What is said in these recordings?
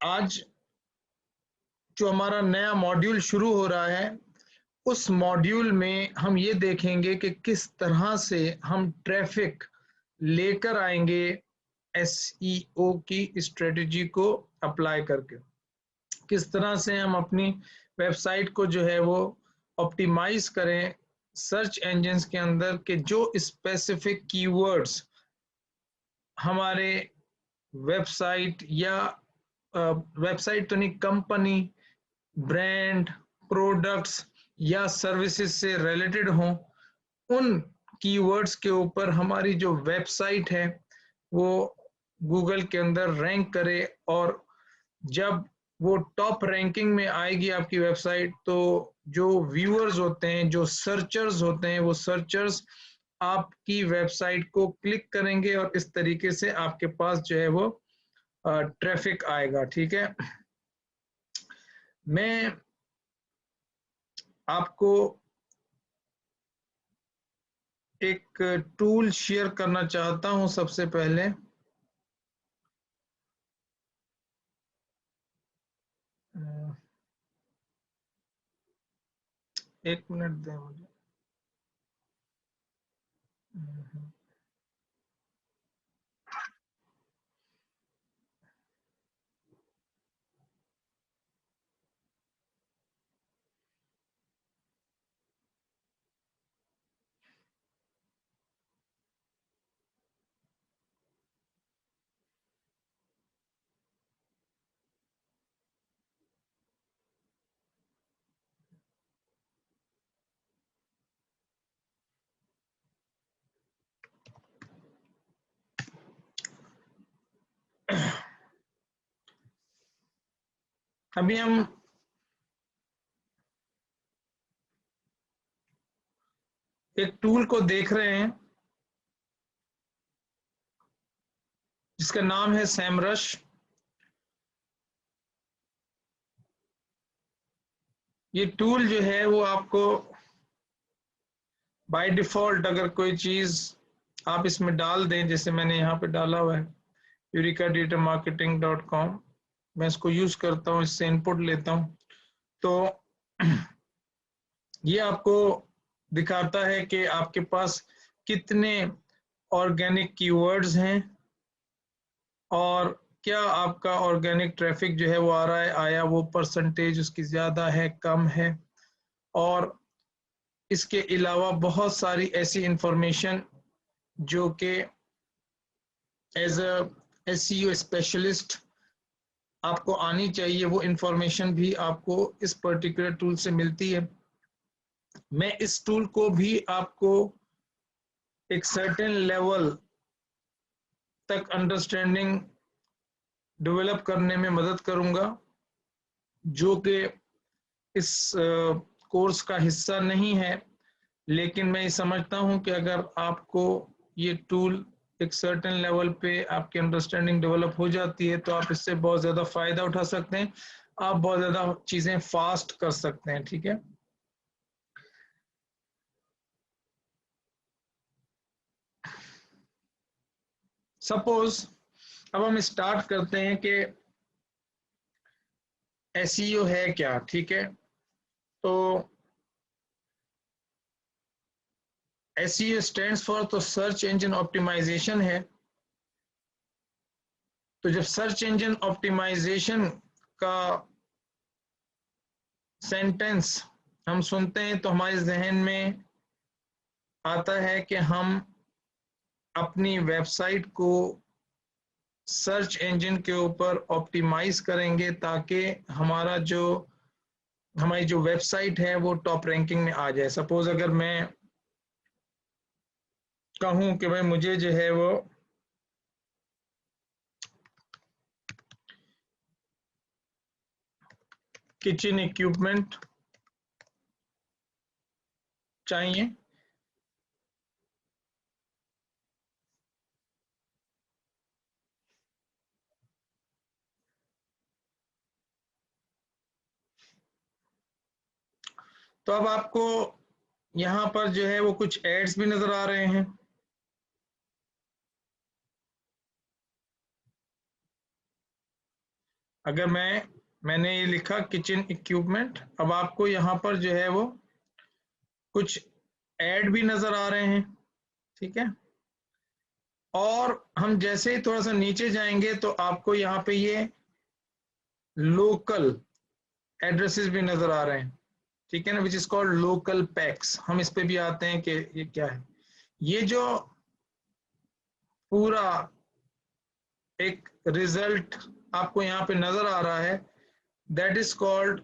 आज जो हमारा नया मॉड्यूल शुरू हो रहा है, उस मॉड्यूल में हम ये देखेंगे कि किस तरह से हम ट्रैफिक लेकर आएंगे एसईओ की स्ट्रेटजी को अप्लाई करके। किस तरह से हम अपनी वेबसाइट को जो है वो ऑप्टिमाइज करें सर्च इंजन्स के अंदर के जो स्पेसिफिक कीवर्ड्स हमारे वेबसाइट या वेबसाइट तो नहीं, कंपनी, ब्रांड, प्रोडक्ट्स या सर्विसेज से रिलेटेड हों, उन कीवर्ड्स के ऊपर हमारी जो वेबसाइट है वो गूगल के अंदर रैंक करे। और जब वो टॉप रैंकिंग में आएगी आपकी वेबसाइट, तो जो व्यूअर्स होते हैं, जो सर्चर्स होते हैं, वो सर्चर्स आपकी वेबसाइट को क्लिक करेंगे और इस तरीके से आपके पास जो है वो ट्रैफिक आएगा। ठीक है, मैं आपको एक टूल शेयर करना चाहता हूं। सबसे पहले एक मिनट दें मुझे। अभी हम एक टूल को देख रहे हैं जिसका नाम है सैमरश। ये टूल जो है वो आपको बाय डिफॉल्ट अगर कोई चीज आप इसमें डाल दें, जैसे मैंने यहाँ पे डाला हुआ है eurekadigitalmarketing.com, मैं इसको यूज करता हूँ, इससे इनपुट लेता हूँ, तो ये आपको दिखाता है कि आपके पास कितने ऑर्गेनिक कीवर्ड्स हैं और क्या आपका ऑर्गेनिक ट्रैफिक जो है वो आ रहा है, आया वो परसेंटेज उसकी ज्यादा है, कम है। और इसके अलावा बहुत सारी ऐसी इंफॉर्मेशन जो कि एज अ एसईओ स्पेशलिस्ट आपको आनी चाहिए, वो इंफॉर्मेशन भी आपको इस पर्टिकुलर टूल से मिलती है। मैं इस टूल को भी आपको एक सर्टेन लेवल तक अंडरस्टैंडिंग डेवलप करने में मदद करूंगा, जो कि इस कोर्स का हिस्सा नहीं है। लेकिन मैं ये समझता हूं कि अगर आपको ये टूल एक सर्टेन लेवल पे आपकी अंडरस्टैंडिंग डेवलप हो जाती है तो आप इससे बहुत ज़्यादा फायदा उठा सकते हैं, आप बहुत ज़्यादा चीज़ें फास्ट कर सकते हैं। ठीक है, सपोज अब हम स्टार्ट करते हैं कि एसईओ है क्या। ठीक है, तो एसईओ स्टैंड्स फॉर तो सर्च इंजन ऑप्टिमाइजेशन है। तो जब सर्च इंजन ऑप्टिमाइजेशन का सेंटेंस हम सुनते हैं तो हमारे जहन में आता है कि हम अपनी वेबसाइट को सर्च इंजन के ऊपर ऑप्टिमाइज करेंगे ताकि हमारी जो वेबसाइट है वो टॉप रैंकिंग में आ जाए। सपोज अगर मैं कहूं कि भाई मुझे जो है वो किचन इक्विपमेंट चाहिए, तो अब आपको यहाँ पर जो है वो कुछ एड्स भी नजर आ रहे हैं। अगर मैंने ये लिखा किचन इक्विपमेंट, अब आपको यहाँ पर जो है वो कुछ ऐड भी नजर आ रहे हैं, ठीक है। और हम जैसे ही थोड़ा सा नीचे जाएंगे तो आपको यहाँ पे ये लोकल एड्रेसेस भी नजर आ रहे हैं, ठीक है ना, which is called local PACS. हम इस पे भी आते हैं कि ये क्या है। ये जो पूरा एक रिजल्ट आपको यहाँ पे नजर आ रहा है, that is called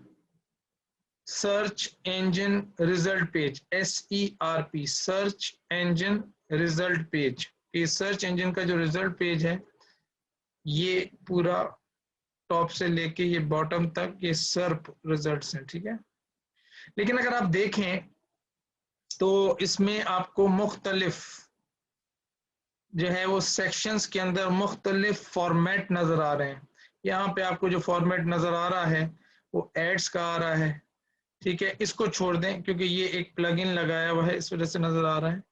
search engine result page, SERP, search engine result page. ये सर्च इंजन का जो रिजल्ट पेज है, ये पूरा टॉप से लेके ये बॉटम तक ये सर्प रिजल्ट्स हैं, ठीक है। लेकिन अगर आप देखें तो इसमें आपको मुख्तलिफ जो है वो सेक्शंस के अंदर मुख्तलिफ फॉर्मेट नजर आ रहे हैं। यहाँ पे आपको जो फॉर्मेट नजर आ रहा है वो एड्स का आ रहा है, ठीक है। इसको छोड़ दें क्योंकि ये एक प्लगइन लगाया हुआ है, इस वजह से नजर आ रहा है।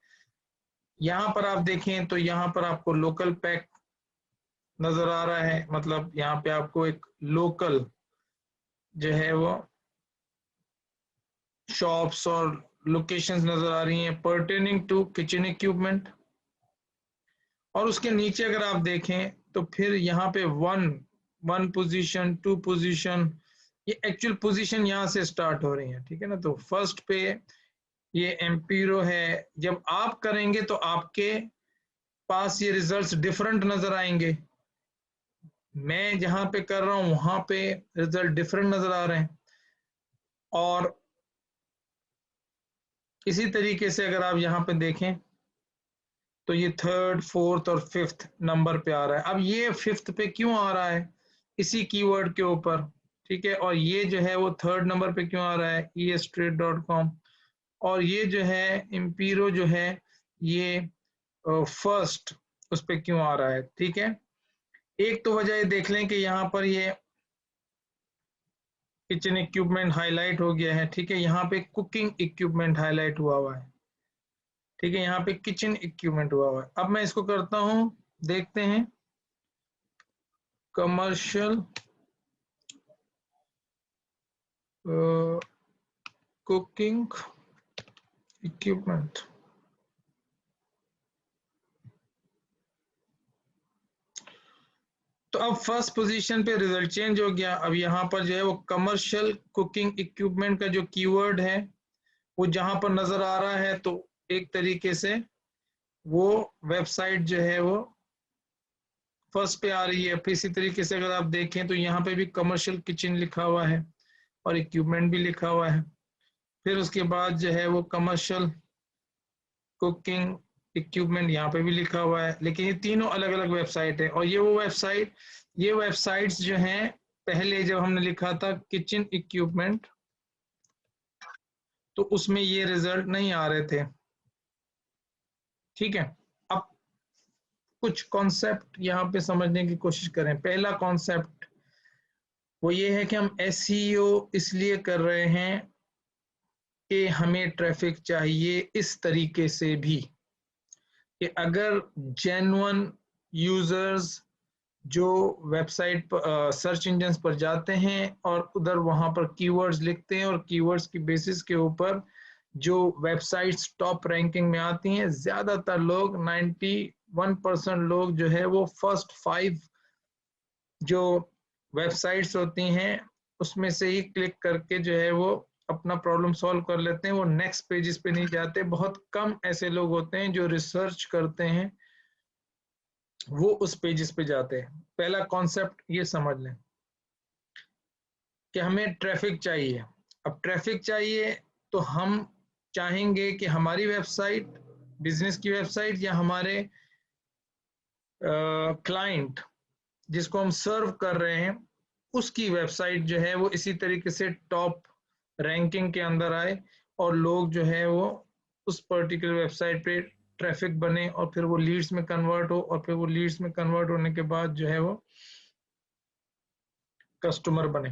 यहाँ पर आप देखें तो यहाँ पर आपको लोकल पैक नजर आ रहा है, मतलब यहाँ पे आपको एक लोकल जो है वो शॉप्स और लोकेशंस नजर आ रही हैं पर्टेनिंग टू किचन इक्विपमेंट। और उसके नीचे अगर आप देखें तो फिर यहाँ पे वन पोजीशन, टू पोजीशन, ये एक्चुअल पोजीशन यहाँ से स्टार्ट हो रही है, ठीक है ना। तो फर्स्ट पे ये एम्पीरो है, जब आप करेंगे तो आपके पास ये रिजल्ट्स डिफरेंट नजर आएंगे। मैं जहां पे कर रहा हूं वहां पे रिजल्ट डिफरेंट नजर आ रहे हैं। और इसी तरीके से अगर आप यहाँ पे देखें तो ये थर्ड, फोर्थ और फिफ्थ नंबर पे आ रहा है। अब ये फिफ्थ पे क्यों आ रहा है, इसी कीवर्ड के ऊपर, ठीक है। और ये जो है वो थर्ड नंबर पे क्यों आ रहा है, estrade.com। और ये जो है इम्पीरो जो है ये फर्स्ट उस पे क्यों आ रहा है, ठीक है। एक तो वजह ये देख लें कि यहाँ पर ये किचन इक्विपमेंट हाईलाइट हो गया है, ठीक है। यहाँ पे कुकिंग इक्विपमेंट हाईलाइट हुआ है, ठीक है। यहाँ पे किचन इक्विपमेंट हुआ है। अब मैं इसको करता हूँ, देखते हैं कमर्शियल कुकिंग इक्विपमेंट। तो अब फर्स्ट पोजीशन पे रिजल्ट चेंज हो गया। अब यहाँ पर जो है वो कमर्शियल कुकिंग इक्विपमेंट का जो कीवर्ड है वो जहां पर नजर आ रहा है, तो एक तरीके से वो वेबसाइट जो है वो फर्स्ट पे आ रही है। फिर इसी तरीके से अगर आप देखें तो यहाँ पे भी कमर्शियल किचन लिखा हुआ है और इक्विपमेंट भी लिखा हुआ है। फिर उसके बाद जो है वो कमर्शियल कुकिंग इक्विपमेंट यहाँ पे भी लिखा हुआ है। लेकिन ये तीनों अलग अलग वेबसाइट है। और ये वेबसाइट्स जो हैं, पहले जब हमने लिखा था किचन इक्विपमेंट तो उसमें ये रिजल्ट नहीं आ रहे थे, ठीक है। अब कुछ कॉन्सेप्ट यहाँ पे समझने की कोशिश करें। पहला कॉन्सेप्ट वो ये है कि हम एसईओ इसलिए कर रहे हैं कि हमें ट्रैफिक चाहिए इस तरीके से भी कि अगर जेन्युइन यूजर्स जो वेबसाइट पर सर्च इंजन पर जाते हैं और उधर वहां पर कीवर्ड्स लिखते हैं और कीवर्ड्स की बेसिस के ऊपर जो वेबसाइट्स टॉप रैंकिंग में आती हैं, ज्यादातर लोग 91% लोग जो है वो फर्स्ट 5 जो वेबसाइट्स होती हैं उसमें से ही क्लिक करके जो है वो अपना प्रॉब्लम सॉल्व कर लेते हैं। वो नेक्स्ट पेजेस पे नहीं जाते। बहुत कम ऐसे लोग होते हैं जो रिसर्च करते हैं, वो उस पेजेस पे जाते हैं। पहला कॉन्सेप्ट ये समझ लें कि हमें ट्रैफिक चाहिए। अब ट्रैफिक चाहिए तो हम चाहेंगे कि हमारी वेबसाइट, बिजनेस की वेबसाइट या हमारे क्लाइंट जिसको हम सर्व कर रहे हैं उसकी वेबसाइट जो है वो इसी तरीके से टॉप रैंकिंग के अंदर आए और लोग जो है वो उस पर्टिकुलर वेबसाइट पे ट्रैफिक बने और फिर वो लीड्स में कन्वर्ट हो और फिर वो लीड्स में कन्वर्ट होने के बाद जो है वो कस्टमर बने।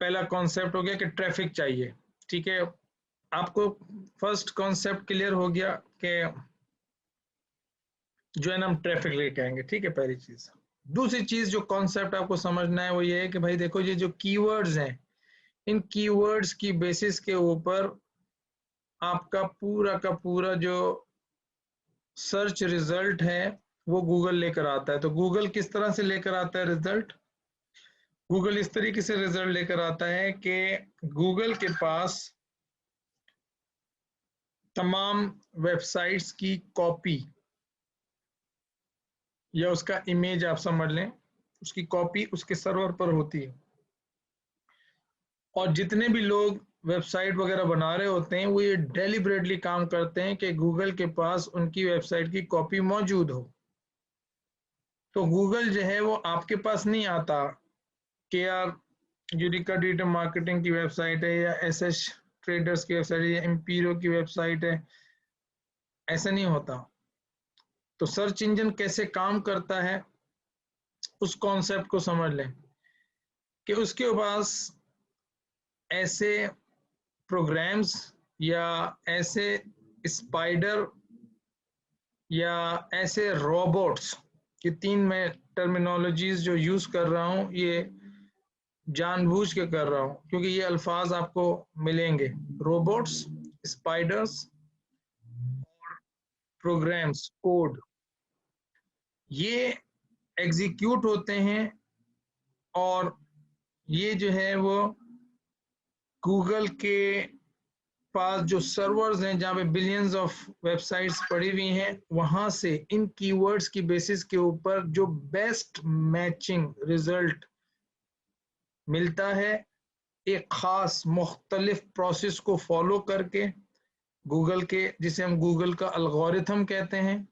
पहला कॉन्सेप्ट हो गया कि ट्रैफिक चाहिए, ठीक है। आपको फर्स्ट कॉन्सेप्ट क्लियर हो गया कि जो है ना हम ट्रैफिक लेके आएंगे, ठीक है, पहली चीज। दूसरी चीज जो कॉन्सेप्ट आपको समझना है वो ये है कि भाई देखो ये जो कीवर्ड्स हैं, इन कीवर्ड्स की बेसिस के ऊपर आपका पूरा का पूरा जो सर्च रिजल्ट है वो गूगल लेकर आता है। तो गूगल किस तरह से लेकर आता है रिजल्ट? गूगल इस तरीके से रिजल्ट लेकर आता है कि गूगल के पास तमाम वेबसाइट्स की कॉपी या उसका इमेज आप समझ लें, उसकी कॉपी उसके सर्वर पर होती है, और जितने भी लोग वेबसाइट वगैरह बना रहे होते हैं वो ये डेलिबरेटली काम करते हैं कि गूगल के पास उनकी वेबसाइट की कॉपी मौजूद हो। तो गूगल जो है वो आपके पास नहीं आता कि यार यूरिका डिजिटल मार्केटिंग की वेबसाइट है या एसएस ट्रेडर्स की वेबसाइट है या एम्पीरियो की वेबसाइट है, ऐसा नहीं होता। तो सर्च इंजन कैसे काम करता है उस कॉन्सेप्ट को समझ लें कि उसके पास ऐसे प्रोग्राम्स या ऐसे स्पाइडर या ऐसे रोबोट्स, ये तीन मैं टर्मिनोलॉजीज जो यूज कर रहा हूं ये जानबूझ के कर रहा हूं क्योंकि ये अल्फाज आपको मिलेंगे, रोबोट्स, स्पाइडर्स, प्रोग्राम्स, कोड, ये एग्जीक्यूट होते हैं और ये जो है वो गूगल के पास जो सर्वर्स हैं जहाँ पे बिलियंस ऑफ वेबसाइट्स पड़ी हुई हैं वहां से इन कीवर्ड्स की बेसिस के ऊपर जो बेस्ट मैचिंग रिजल्ट मिलता है एक खास मुख्तलिफ प्रोसेस को फॉलो करके, गूगल के जिसे हम गूगल का अलगोरिथम कहते हैं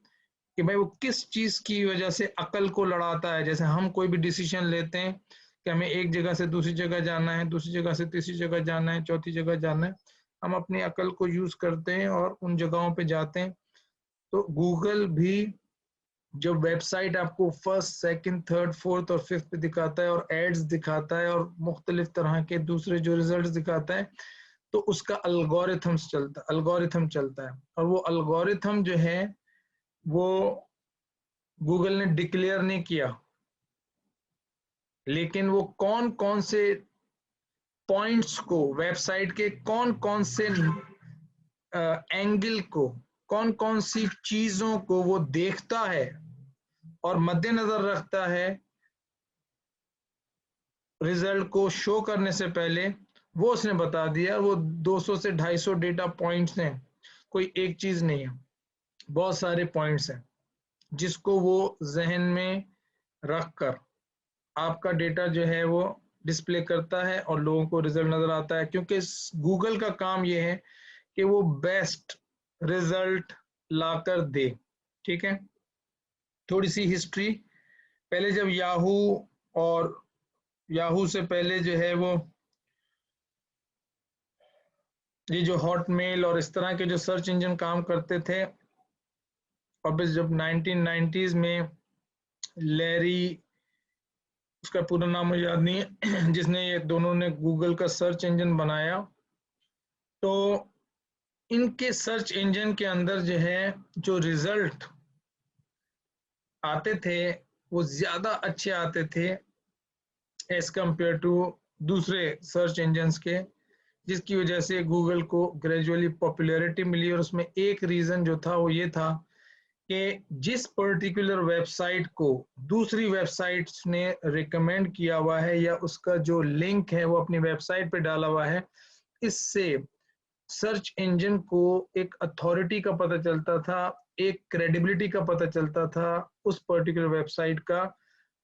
कि भाई वो किस चीज की वजह से अकल को लड़ाता है। जैसे हम कोई भी डिसीजन लेते हैं कि हमें एक जगह से दूसरी जगह जाना है, दूसरी जगह से तीसरी जगह जाना है, चौथी जगह जाना है, हम अपनी अकल को यूज करते हैं और उन जगहों पे जाते हैं। तो गूगल भी जो वेबसाइट आपको फर्स्ट, सेकंड, थर्ड, फोर्थ और फिफ्थ पे दिखाता है और एड्स दिखाता है और मुख्तलिफ तरह के दूसरे जो रिजल्ट दिखाता है, तो उसका अल्गोरिथम चलता है। और वो अल्गोरिथम जो है वो गूगल ने डिक्लेयर नहीं किया, लेकिन वो कौन कौन से पॉइंट्स को, वेबसाइट के कौन कौन से एंगल को, कौन कौन सी चीजों को वो देखता है और मद्देनजर रखता है रिजल्ट को शो करने से पहले, वो उसने बता दिया। वो 200 से 250 डेटा पॉइंट्स हैं, कोई एक चीज नहीं है, बहुत सारे पॉइंट्स हैं जिसको वो जहन में रखकर आपका डेटा जो है वो डिस्प्ले करता है और लोगों को रिजल्ट नजर आता है। क्योंकि गूगल का काम ये है कि वो बेस्ट रिजल्ट लाकर दे। ठीक है, थोड़ी सी हिस्ट्री, पहले जब याहू और याहू से पहले जो है वो ये जो हॉटमेल और इस तरह के जो सर्च इंजन काम करते थे, और फिर जब 1990s में लैरी, उसका पूरा नाम मुझे याद नहीं है, जिसने ये दोनों ने गूगल का सर्च इंजन बनाया, तो इनके सर्च इंजन के अंदर जो है जो रिजल्ट आते थे वो ज्यादा अच्छे आते थे एज कंपेयर टू दूसरे सर्च इंजन के, जिसकी वजह से गूगल को ग्रेजुअली पॉपुलैरिटी मिली। और उसमें एक रीजन जो था वो ये था कि जिस पर्टिकुलर वेबसाइट को दूसरी वेबसाइट्स ने रिकमेंड किया हुआ है या उसका जो लिंक है वो अपनी वेबसाइट पे डाला हुआ है, इससे सर्च इंजन को एक अथॉरिटी का पता चलता था, एक क्रेडिबिलिटी का पता चलता था उस पर्टिकुलर वेबसाइट का,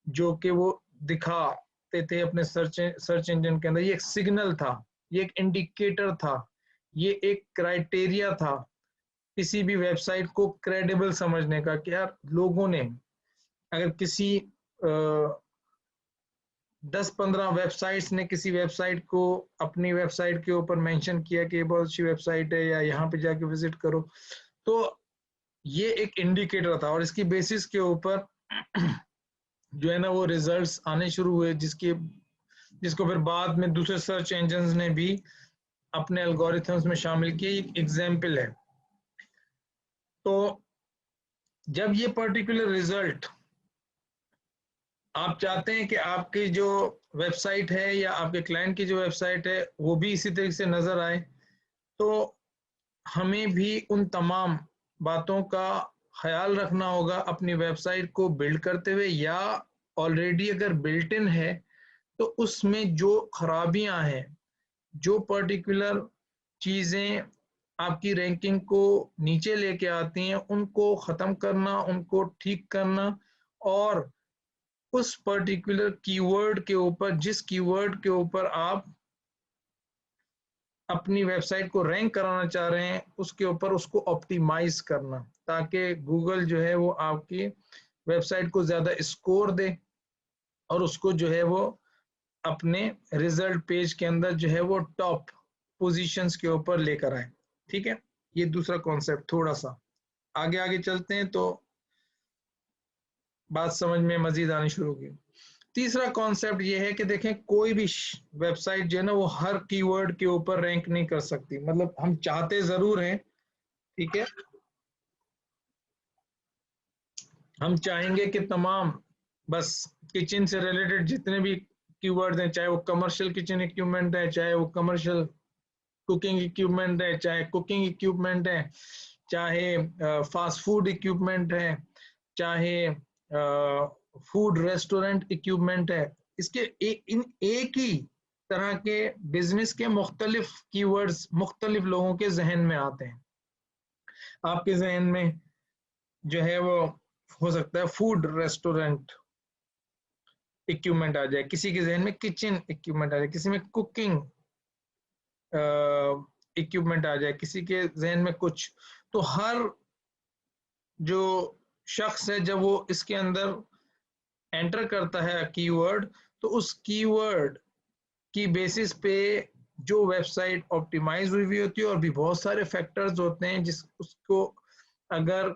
जो कि वो दिखाते थे अपने सर्च इंजन के अंदर। ये एक सिग्नल था, ये एक इंडिकेटर था, ये एक क्राइटेरिया था किसी भी वेबसाइट को क्रेडिबल समझने का कि यार लोगों ने, अगर किसी 10-15 वेबसाइट्स ने किसी वेबसाइट को अपनी वेबसाइट के ऊपर मेंशन किया कि ये बहुत अच्छी वेबसाइट है या यहाँ पे जाके विजिट करो, तो ये एक इंडिकेटर था। और इसकी बेसिस के ऊपर जो है ना वो रिजल्ट्स आने शुरू हुए, जिसको फिर बाद में दूसरे सर्च इंजन्स ने भी अपने एल्गोरिथम्स में शामिल किए। एक एग्जाम्पल है, तो जब ये पर्टिकुलर रिजल्ट आप चाहते हैं कि आपकी जो वेबसाइट है या आपके क्लाइंट की जो वेबसाइट है वो भी इसी तरीके से नजर आए, तो हमें भी उन तमाम बातों का ख्याल रखना होगा अपनी वेबसाइट को बिल्ड करते हुए, या ऑलरेडी अगर बिल्ट इन है तो उसमें जो खराबियां हैं, जो पर्टिकुलर चीजें आपकी रैंकिंग को नीचे लेके आती हैं, उनको खत्म करना, उनको ठीक करना, और उस पर्टिकुलर कीवर्ड के ऊपर, जिस कीवर्ड के ऊपर आप अपनी वेबसाइट को रैंक कराना चाह रहे हैं, उसके ऊपर उसको ऑप्टिमाइज करना, ताकि गूगल जो है वो आपकी वेबसाइट को ज्यादा स्कोर दे और उसको जो है वो अपने रिजल्ट पेज के अंदर जो है वो टॉप पोजीशंस के ऊपर लेकर आए। ठीक है, ये दूसरा कॉन्सेप्ट। थोड़ा सा आगे आगे चलते हैं तो बात समझ में मजीद आनी शुरू होगी। तीसरा कॉन्सेप्ट ये है कि देखें, कोई भी वेबसाइट जो है ना वो हर कीवर्ड के ऊपर रैंक नहीं कर सकती। मतलब हम चाहते जरूर हैं, ठीक है, हम चाहेंगे कि तमाम बस किचन से रिलेटेड जितने भी कीवर्ड्स हैं, चाहे वो कमर्शियल किचन इक्विपमेंट है, चाहे वो कमर्शियल कुकिंग इक्विपमेंट है, चाहे कुकिंग इक्विपमेंट है, चाहे फास्ट फूड इक्विपमेंट है, चाहे फूड रेस्टोरेंट इक्विपमेंट है, इसके इन एक ही तरह के बिजनेस के मुख्तलिफ कीवर्ड्स मुख्तलिफ लोगों के जहन में आते हैं। आपके जहन में जो है वो हो सकता है फूड रेस्टोरेंट इक्विपमेंट आ जाए, किसी के जहन में किचन इक्विपमेंट आ जाए, किसी में कुकिंग इक्विपमेंट आ जाए, किसी के जहन में कुछ। तो हर जो शख्स है जब वो इसके अंदर एंटर करता है कीवर्ड, तो उस कीवर्ड की बेसिस पे जो वेबसाइट ऑप्टिमाइज हुई हुई होती है, और भी बहुत सारे फैक्टर्स होते हैं जिस उसको अगर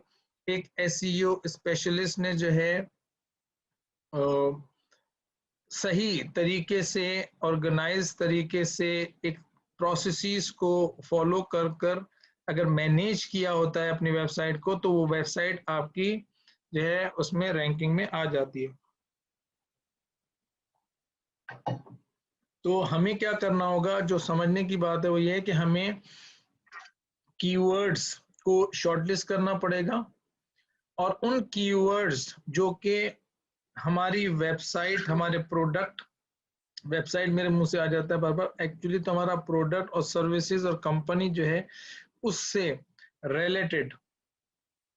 एक एसईओ स्पेशलिस्ट ने जो है सही तरीके से, ऑर्गेनाइज तरीके से एक प्रोसेसेस को फॉलो कर कर अगर मैनेज किया होता है अपनी वेबसाइट को, तो वो वेबसाइट आपकी जो है उसमें रैंकिंग में आ जाती है। तो हमें क्या करना होगा, जो समझने की बात है वो ये है कि हमें कीवर्ड्स को शॉर्टलिस्ट करना पड़ेगा, और उन कीवर्ड्स जो कि हमारी वेबसाइट, हमारे प्रोडक्ट, वेबसाइट मेरे मुंह से आ जाता है बार बार, एक्चुअली तो हमारा प्रोडक्ट और सर्विसेज और कंपनी जो है उससे रिलेटेड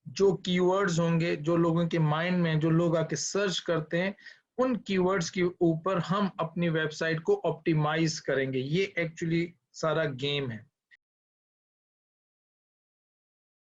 जो कीवर्ड्स होंगे, जो लोगों के माइंड में, जो लोग आके सर्च करते हैं, उन कीवर्ड्स के ऊपर हम अपनी वेबसाइट को ऑप्टिमाइज करेंगे। ये एक्चुअली सारा गेम है।